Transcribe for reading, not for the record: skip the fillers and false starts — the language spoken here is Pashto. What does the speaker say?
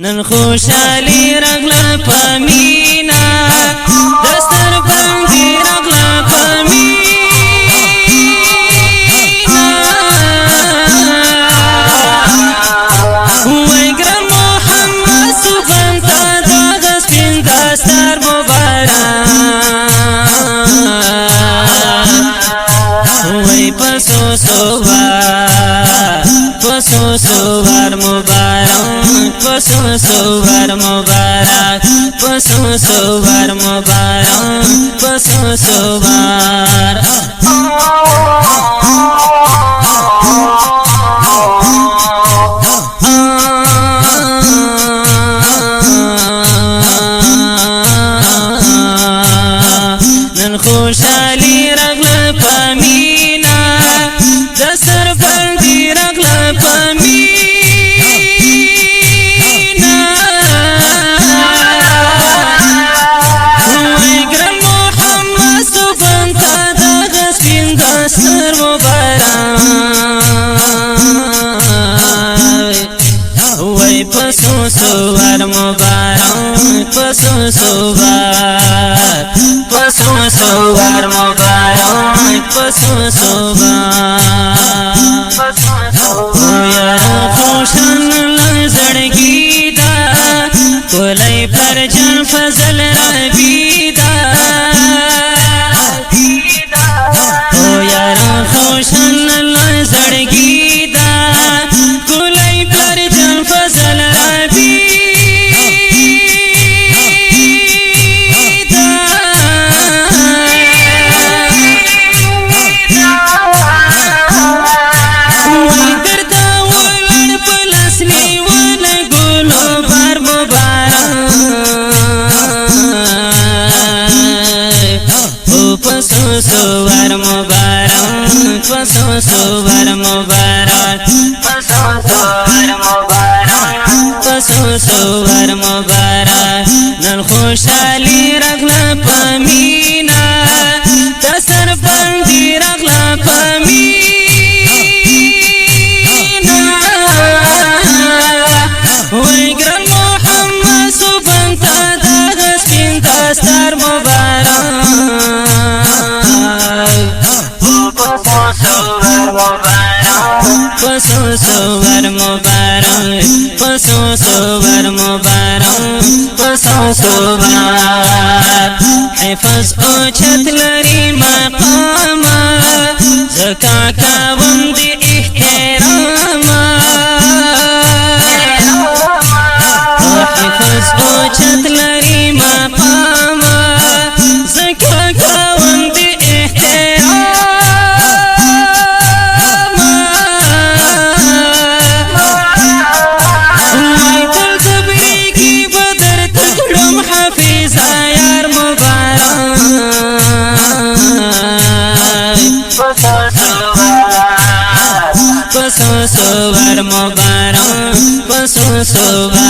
نن خوشالي رغلا پمینا دستر بندی رغلا پمینا وای ګران محمد سبحان تا دا سپین دستر مبارک وای پسو سوار مبارک پسو سوار مبارک پسو سوار مبارک پسو سوار نن خوشالي رغلا پمینا دسر بندی رغلا پمینا وای ګران محمد سبحان تا دا سپین دستر مبارک وای پسو سوار مبارک پسو سوار پسو سوار مبارک پسو سوار یار خوشن لزړګی دا کولای پر جان فضل ربی دا او یار خوشن لزړګی دا کولای پر جان فضل ربی پسو سوار مبارک پسو سوار مبارک پسو سوار مبارک پسو سوار مبارک نن خوشالي رغلا پمینا دسر بندی رغلا پمینا وای ګران محمد سبحان تا دا سپین دستر مبارک پسو سوار مبارک پسو سوار مبارک پسو سوار حفظ اوچت لري مقام زکا کاوند احترام حفظ اوچت لري مقام زکا کاوند پسو سوار مبارک پسو سوار